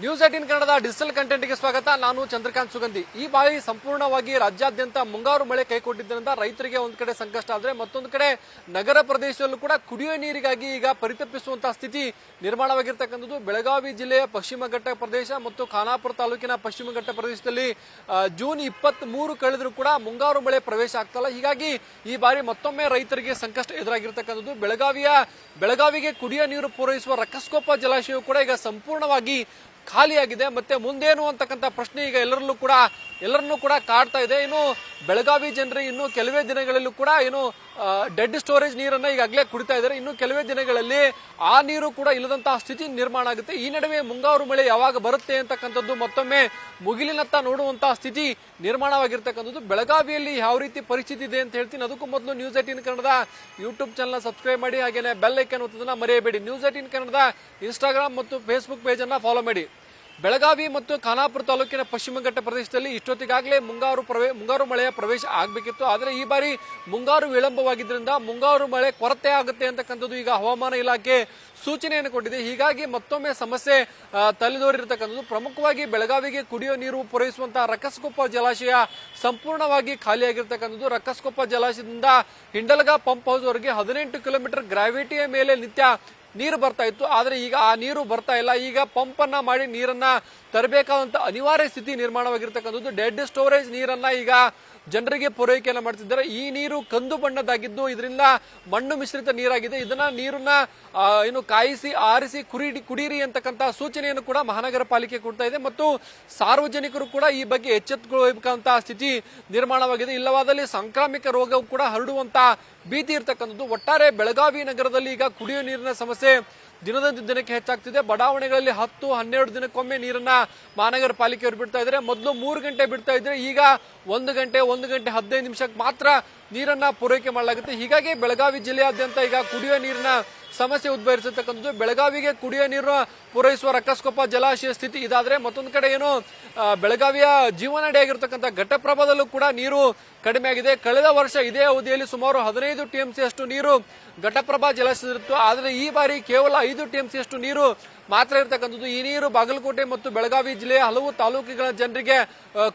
News 18 ಕನ್ನಡದ digital ಕಂಟೆಂಟ್ಗೆ ಸ್ವಾಗತ. ನಾನು ಚಂದ್ರಕಾಂತ್ ಸುಗಂಧಿ. ಈ ಬಾರಿ ಸಂಪೂರ್ಣವಾಗಿ ರಾಜ್ಯಾದ್ಯಂತ ಮುಂಗಾರು ಮಳೆ ಕೈಕೊಟ್ಟಿದ್ದರಿಂದ ರೈತರಿಗೆ ಒಂದು ಕಡೆ ಸಂಕಷ್ಟ ಆದರೆ ಮತ್ತೊಂದು ಕಡೆ ನಗರ ಪ್ರದೇಶದಲ್ಲೂ ಕೂಡ ಕುಡಿಯುವ ನೀರಿಗಾಗಿ ಈಗ ಪರಿತಪಿಸುವಂತಹ ಸ್ಥಿತಿ ನಿರ್ಮಾಣವಾಗಿರ್ತಕ್ಕಂಥದ್ದು. ಬೆಳಗಾವಿ ಜಿಲ್ಲೆಯ ಪಶ್ಚಿಮ ಘಟ್ಟ ಪ್ರದೇಶ ಮತ್ತು ಖಾನಾಪುರ ತಾಲೂಕಿನ ಪಶ್ಚಿಮ ಘಟ್ಟ ಪ್ರದೇಶದಲ್ಲಿ ಜೂನ್ 23 ಕಳೆದರೂ ಕೂಡ ಮುಂಗಾರು ಮಳೆ ಪ್ರವೇಶ ಆಗ್ತಲ್ಲ. ಹೀಗಾಗಿ ಈ ಬಾರಿ ಮತ್ತೊಮ್ಮೆ ರೈತರಿಗೆ ಸಂಕಷ್ಟ ಎದುರಾಗಿರ್ತಕ್ಕಂಥದ್ದು. ಬೆಳಗಾವಿಗೆ ಕುಡಿಯುವ ನೀರು ಪೂರೈಸುವ ರಕ್ಕಸ್ಕೊಪ್ಪ ಜಲಾಶಯವು ಕೂಡ ಈಗ ಸಂಪೂರ್ಣವಾಗಿ ಖಾಲಿಯಾಗಿದೆ. ಮತ್ತೆ ಮುಂದೇನು ಅಂತಕ್ಕಂಥ ಪ್ರಶ್ನೆ ಈಗ ಎಲ್ಲರನ್ನೂ ಕೂಡ ಕಾಡ್ತಾ ಇದೆ. ಇನ್ನು ಬೆಳಗಾವಿ ಜನರಿಗೆ ಇನ್ನು ಕೆಲವೇ ದಿನಗಳಲ್ಲೂ ಕೂಡ ಡೆಡ್ ಸ್ಟೋರೇಜ್ ನೀರನ್ನ ಈಗಾಗಲೇ ಕುಡಿತಾ ಇದ್ದಾರೆ. ಇನ್ನು ಕೆಲವೇ ದಿನಗಳಲ್ಲಿ ಆ ನೀರು ಕೂಡ ಇಲ್ಲದಂತಹ ಸ್ಥಿತಿ ನಿರ್ಮಾಣ ಆಗುತ್ತೆ. ಈ ನಡುವೆ ಮುಂಗಾರು ಮಳೆ ಯಾವಾಗ ಬರುತ್ತೆ ಅಂತಕ್ಕಂಥದ್ದು ಮತ್ತೊಮ್ಮೆ ಮುಗಿಲಿನತ್ತ ನೋಡುವಂತಹ ಸ್ಥಿತಿ ನಿರ್ಮಾಣವಾಗಿರ್ತಕ್ಕಂಥದ್ದು. ಬೆಳಗಾವಿಯಲ್ಲಿ ಯಾವ ರೀತಿ ಪರಿಸ್ಥಿತಿ ಇದೆ ಅಂತ ಹೇಳ್ತೀನಿ. ಅದಕ್ಕೂ ಮೊದಲು ನ್ಯೂಸ್ 18 ಕನ್ನಡದ ಯೂಟ್ಯೂಬ್ ಚಾನಲ್ ಸಬ್ಸ್ಕ್ರೈಬ್ ಮಾಡಿ, ಹಾಗೇನೆ ಬೆಲ್ ಐಕಾನ್ ಒತ್ತೋದನ್ನ ಮರೆಯಬೇಡಿ. ನ್ಯೂಸ್ 18 ಕನ್ನಡದ ಇನ್ಸ್ಟಾಗ್ರಾಮ್ ಮತ್ತು ಫೇಸ್ಬುಕ್ ಪೇಜ್ ಅನ್ನ ಫಾಲೋ ಮಾಡಿ. ಬೆಳಗಾವಿ ಮತ್ತು ಖಾನಾಪುರ ತಾಲೂಕಿನ ಪಶ್ಚಿಮ ಘಟ್ಟ ಪ್ರದೇಶದಲ್ಲಿ ಇಷ್ಟೊತ್ತಿಗಾಗಲೇ ಮುಂಗಾರು ಮಳೆಯ ಪ್ರವೇಶ ಆಗಬೇಕಿತ್ತು. ಆದರೆ ಈ ಬಾರಿ ಮುಂಗಾರು ವಿಳಂಬವಾಗಿದ್ದರಿಂದ ಮುಂಗಾರು ಮಳೆ ಕೊರತೆ ಆಗುತ್ತೆ ಅಂತಕ್ಕಂಥದ್ದು ಈಗ ಹವಾಮಾನ ಇಲಾಖೆ ಸೂಚನೆಯನ್ನು ಕೊಟ್ಟಿದೆ. ಹೀಗಾಗಿ ಮತ್ತೊಮ್ಮೆ ಸಮಸ್ಯೆ ತಲೆದೋರಿರ್ತಕ್ಕಂಥದ್ದು. ಪ್ರಮುಖವಾಗಿ ಬೆಳಗಾವಿಗೆ ಕುಡಿಯುವ ನೀರು ಪೂರೈಸುವಂತಹ ರಕ್ಕಸ್ಕೊಪ್ಪ ಜಲಾಶಯ ಸಂಪೂರ್ಣವಾಗಿ ಖಾಲಿಯಾಗಿರ್ತಕ್ಕಂಥದ್ದು. ರಕ್ಕಸ್ಕೊಪ್ಪ ಜಲಾಶಯದಿಂದ ಹಿಂಡಲಗ ಪಂಪ್ ಹೌಸ್ ವರೆಗೆ 18 ಕಿಲೋಮೀಟರ್ ಗ್ರಾವಿಟಿಯ ಮೇಲೆ ನಿತ್ಯ ನೀರು ಬರ್ತಾ ಇತ್ತು. ಆದ್ರೆ ಈಗ ಆ ನೀರು ಬರ್ತಾ ಇಲ್ಲ. ಈಗ ಪಂಪ್ ಅನ್ನ ಮಾಡಿ ನೀರನ್ನ ತರಬೇಕಾದಂತ ಅನಿವಾರ್ಯ ಸ್ಥಿತಿ ನಿರ್ಮಾಣವಾಗಿರ್ತಕ್ಕಂಥದ್ದು. ಡೆಡ್ ಸ್ಟೋರೇಜ್ ನೀರನ್ನ ಈಗ ಜನರಿಗೆ ಪೂರೈಕೆಯನ್ನ ಮಾಡ್ತಿದ್ದಾರೆ. ಈ ನೀರು ಕಂದು ಬಣ್ಣದಾಗಿದ್ದು ಇದರಿಂದ ಮಣ್ಣು ಮಿಶ್ರಿತ ನೀರಾಗಿದೆ. ನೀರನ್ನ ಕಾಯಿಸಿ ಆರಿಸಿ ಕುಡೀರಿ ಅಂತಕ್ಕಂಥ ಸೂಚನೆಯನ್ನು ಕೂಡ ಮಹಾನಗರ ಪಾಲಿಕೆ ಕೊಡ್ತಾ ಇದೆ ಮತ್ತು ಸಾರ್ವಜನಿಕರು ಕೂಡ ಈ ಬಗ್ಗೆ ಎಚ್ಚೆತ್ತುಕೊಳ್ಳಬೇಕಂತ ಸ್ಥಿತಿ ನಿರ್ಮಾಣವಾಗಿದೆ. ಇಲ್ಲವಾದಲ್ಲಿ ಸಾಂಕ್ರಾಮಿಕ ರೋಗವು ಕೂಡ ಹರಡುವಂತ ಭೀತಿ ಇರ್ತಕ್ಕಂಥದ್ದು. ಒಟ್ಟಾರೆ ಬೆಳಗಾವಿ ನಗರದಲ್ಲಿ ಈಗ ಕುಡಿಯುವ ನೀರಿನ ಸಮಸ್ಯೆ ದಿನದಿಂದ ದಿನಕ್ಕೆ ಹೆಚ್ಚಾಗ್ತಿದೆ. ಬಡಾವಣೆಗಳಲ್ಲಿ 10-12 ದಿನಕ್ಕೊಮ್ಮೆ ನೀರನ್ನ ಮಹಾನಗರ ಪಾಲಿಕೆಯವರು ಬಿಡ್ತಾ ಇದ್ದಾರೆ. ಮೊದಲು 3 ಗಂಟೆ ಬಿಡ್ತಾ ಇದ್ರೆ ಈಗ 1 ಗಂಟೆ 15 ನಿಮಿಷಕ್ಕೆ ಮಾತ್ರ ನೀರನ್ನ ಪೂರೈಕೆ ಮಾಡಲಾಗುತ್ತೆ. ಹೀಗಾಗಿ ಬೆಳಗಾವಿ ಜಿಲ್ಲೆಯಾದ್ಯಂತ ಈಗ ಕುಡಿಯುವ ನೀರಿನ ಸಮಸ್ಯೆ ಉದ್ಭವಿಸಿರ್ತಕ್ಕಂಥದ್ದು. ಬೆಳಗಾವಿಗೆ ಕುಡಿಯುವ ನೀರು ಪೂರೈಸುವ ರಕ್ಕಸ್ಕೊಪ್ಪ ಜಲಾಶಯ ಸ್ಥಿತಿ ಇದಾದ್ರೆ ಮತ್ತೊಂದು ಕಡೆ ಬೆಳಗಾವಿಯ ಜೀವನಾಡಿಯಾಗಿರ್ತಕ್ಕಂಥ ಘಟಪ್ರಭಾದಲ್ಲೂ ಕೂಡ ನೀರು ಕಡಿಮೆ ಆಗಿದೆ. ಕಳೆದ ವರ್ಷ ಇದೇ ಅವಧಿಯಲ್ಲಿ ಸುಮಾರು 15 TMC ಅಷ್ಟು ನೀರು ಘಟಪ್ರಭಾ ಜಲಾಶಯದಲ್ಲಿತ್ತು. ಆದರೆ ಈ ಬಾರಿ ಕೇವಲ 5 TMC ಅಷ್ಟು ನೀರು ಮಾತ್ರ ಇರತಕ್ಕಂಥದ್ದು. ಈ ನೀರು ಬಾಗಲಕೋಟೆ ಮತ್ತು ಬೆಳಗಾವಿ ಜಿಲ್ಲೆಯ ಹಲವು ತಾಲೂಕುಗಳ ಜನರಿಗೆ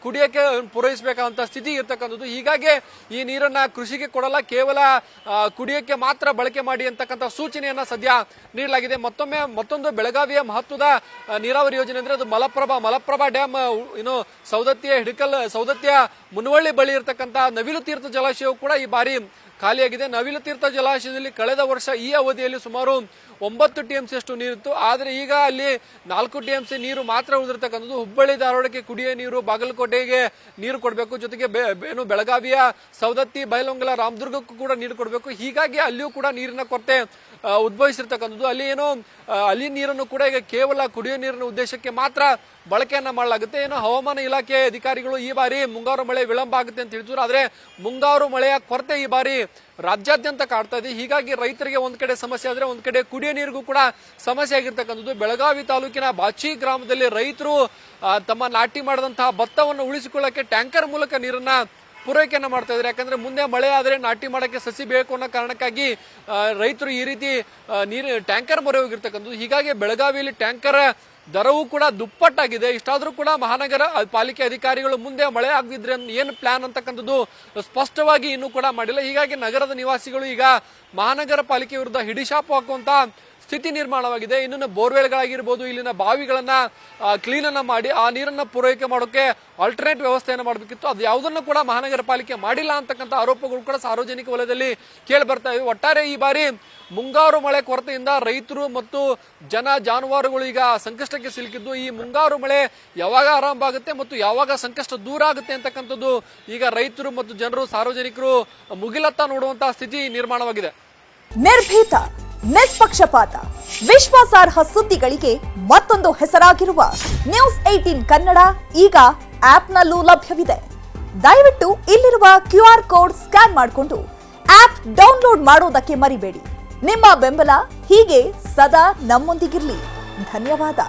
ಕುಡಿಯಕ್ಕೆ ಪೂರೈಸಬೇಕಾದಂತಹ ಸ್ಥಿತಿ ಇರತಕ್ಕಂಥದ್ದು. ಹೀಗಾಗಿ ಈ ನೀರನ್ನ ಕೃಷಿಗೆ ಕೊಡಲ್ಲ, ಕೇವಲ ಕುಡಿಯಕ್ಕೆ ಮಾತ್ರ ಬಳಕೆ ಮಾಡಿ ಅಂತಕ್ಕಂಥ ಸೂಚನೆಯನ್ನ ಸದ್ಯ ನೀಡಲಾಗಿದೆ. ಮತ್ತೊಂದು ಬೆಳಗಾವಿಯ ಮಹತ್ವದ ನೀರಾವರಿ ಯೋಜನೆ ಅಂದ್ರೆ ಅದು ಮಲಪ್ರಭಾ ಡ್ಯಾಮ್. ಸೌದತ್ತಿಯ ಮುನವಳ್ಳಿ ಬಳಿ ಇರತಕ್ಕಂಥ ನವಿಲು ತೀರ್ಥ ಜಲಾಶಯವು ಕೂಡ ಈ ಬಾರಿ ಖಾಲಿಯಾಗಿದೆ. ನವಿಲು ತೀರ್ಥ ಜಲಾಶಯದಲ್ಲಿ ಕಳೆದ ವರ್ಷ ಈ ಅವಧಿಯಲ್ಲಿ ಸುಮಾರು 9 TMC ಅಷ್ಟು ನೀರಿತ್ತು. ಆದರೆ ಈಗ ಅಲ್ಲಿ 4 TMC ನೀರು ಮಾತ್ರ ಉಳಿದಿರ್ತಕ್ಕಂಥದ್ದು. ಹುಬ್ಬಳ್ಳಿ ಧಾರವಾಡಕ್ಕೆ ಕುಡಿಯುವ ನೀರು, ಬಾಗಲಕೋಟೆಗೆ ನೀರು ಕೊಡಬೇಕು, ಜೊತೆಗೆ ಬೆಳಗಾವಿಯ ಸೌದತ್ತಿ, ಬೈಲಹೊಂಗಲ, ರಾಮದುರ್ಗಕ್ಕೂ ಕೂಡ ನೀರು ಕೊಡಬೇಕು. ಹೀಗಾಗಿ ಅಲ್ಲಿಯೂ ಕೂಡ ನೀರಿನ ಕೊರತೆ ಉದ್ಭವಿಸಿರ್ತಕ್ಕಂಥದ್ದು. ಅಲ್ಲಿ ನೀರನ್ನು ಕೂಡ ಈಗ ಕೇವಲ ಕುಡಿಯುವ ನೀರಿನ ಉದ್ದೇಶಕ್ಕೆ ಮಾತ್ರ ಬಳಕೆಯನ್ನ ಮಾಡಲಾಗುತ್ತೆ. ಹವಾಮಾನ ಇಲಾಖೆ ಅಧಿಕಾರಿಗಳು ಈ ಬಾರಿ ಮುಂಗಾರು ಮಳೆ ವಿಳಂಬ ಆಗುತ್ತೆ ಅಂತ ಹೇಳಿದ್ರು. ಆದ್ರೆ ಮುಂಗಾರು ಮಳೆಯ ಕೊರತೆ ಈ ಬಾರಿ ರಾಜ್ಯಾದ್ಯಂತ ಕಾಡ್ತಾ ಇದೆ. ಹೀಗಾಗಿ ರೈತರಿಗೆ ಒಂದ್ ಕಡೆ ಸಮಸ್ಯೆ ಆದ್ರೆ ಒಂದ್ ಕಡೆ ಕುಡಿಯೋ ನೀರಿಗೂ ಕೂಡ ಸಮಸ್ಯೆ ಆಗಿರ್ತಕ್ಕಂಥದ್ದು. ಬೆಳಗಾವಿ ತಾಲೂಕಿನ ಬಾಚಿ ಗ್ರಾಮದಲ್ಲಿ ರೈತರು ತಮ್ಮ ನಾಟಿ ಮಾಡಿದಂತಹ ಭತ್ತವನ್ನು ಉಳಿಸಿಕೊಳ್ಳಕ್ಕೆ ಟ್ಯಾಂಕರ್ ಮೂಲಕ ನೀರನ್ನ ಪೂರೈಕೆಯನ್ನ ಮಾಡ್ತಾ ಇದ್ದಾರೆ. ಯಾಕಂದ್ರೆ ಮುಂದೆ ಮಳೆ ಆದ್ರೆ ನಾಟಿ ಮಾಡಕ್ಕೆ ಸಸಿ ಬೇಕು ಅನ್ನೋ ಕಾರಣಕ್ಕಾಗಿ ರೈತರು ಈ ರೀತಿ ಟ್ಯಾಂಕರ್ ಮೊರೆ ಹೋಗಿರ್ತಕ್ಕಂಥದ್ದು. ಹೀಗಾಗಿ ಬೆಳಗಾವಿಯಲ್ಲಿ ಟ್ಯಾಂಕರ್ ದರವೂ ಕೂಡ ದುಪ್ಪಟ್ಟಾಗಿದೆ. ಇಷ್ಟಾದ್ರೂ ಕೂಡ ಮಹಾನಗರ ಪಾಲಿಕೆ ಅಧಿಕಾರಿಗಳು ಮುಂದೆ ಮಳೆ ಆಗದಿದ್ರೆ ಏನು ಪ್ಲಾನ್ ಅಂತಕ್ಕಂಥದ್ದು ಸ್ಪಷ್ಟವಾಗಿ ಇನ್ನೂ ಕೂಡ ಮಾಡಿಲ್ಲ. ಹೀಗಾಗಿ ನಗರದ ನಿವಾಸಿಗಳು ಈಗ ಮಹಾನಗರ ಪಾಲಿಕೆ ವಿರುದ್ಧ ಹಿಡಿಶಾಪು ಹಾಕುವಂತ ಸ್ಥಿತಿ ನಿರ್ಮಾಣವಾಗಿದೆ. ಇನ್ನು ಬೋರ್ವೆಲ್ಗಳಾಗಿರ್ಬೋದು, ಇಲ್ಲಿನ ಬಾವಿಗಳನ್ನ ಕ್ಲೀನ್ ಅನ್ನ ಮಾಡಿ ಆ ನೀರನ್ನ ಪೂರೈಕೆ ಮಾಡೋಕೆ ಆಲ್ಟರ್ನೇಟ್ ವ್ಯವಸ್ಥೆಯನ್ನು ಮಾಡಬೇಕಿತ್ತು. ಅದು ಯಾವುದನ್ನು ಕೂಡ ಮಹಾನಗರ ಪಾಲಿಕೆ ಮಾಡಿಲ್ಲ ಅಂತಕ್ಕಂಥ ಆರೋಪಗಳು ಕೂಡ ಸಾರ್ವಜನಿಕ ವಲಯದಲ್ಲಿ ಕೇಳಿ ಬರ್ತಾ ಇವೆ. ಒಟ್ಟಾರೆ ಈ ಬಾರಿ ಮುಂಗಾರು ಮಳೆ ಕೊರತೆಯಿಂದ ರೈತರು ಮತ್ತು ಜಾನುವಾರುಗಳು ಈಗ ಸಂಕಷ್ಟಕ್ಕೆ ಸಿಲುಕಿದ್ದು. ಈ ಮುಂಗಾರು ಮಳೆ ಯಾವಾಗ ಆರಂಭ ಆಗುತ್ತೆ ಮತ್ತು ಯಾವಾಗ ಸಂಕಷ್ಟ ದೂರ ಆಗುತ್ತೆ ಅಂತಕ್ಕಂಥದ್ದು ಈಗ ರೈತರು ಮತ್ತು ಜನರು, ಸಾರ್ವಜನಿಕರು ಮುಗಿಲತ್ತ ನೋಡುವಂತಹ ಸ್ಥಿತಿ ನಿರ್ಮಾಣವಾಗಿದೆ. ನಿರ್ಭೀತ, ನಿಷ್ಪಕ್ಷಪಾತ, ವಿಶ್ವಾಸಾರ್ಹ ಸುದ್ದಿಗಳಿಗೆ ಮತ್ತೊಂದು ಹೆಸರಾಗಿರುವ ನ್ಯೂಸ್ 18 ಕನ್ನಡ ಈಗ ಆಪ್ನಲ್ಲೂ ಲಭ್ಯವಿದೆ. ದಯವಿಟ್ಟು ಇಲ್ಲಿರುವ QR ಕೋಡ್ ಸ್ಕ್ಯಾನ್ ಮಾಡಿಕೊಂಡು ಆಪ್ ಡೌನ್ಲೋಡ್ ಮಾಡೋದಕ್ಕೆ ಮರಿಬೇಡಿ. ನಿಮ್ಮ ಬೆಂಬಲ ಹೀಗೆ ಸದಾ ನಮ್ಮೊಂದಿಗಿರಲಿ. ಧನ್ಯವಾದ.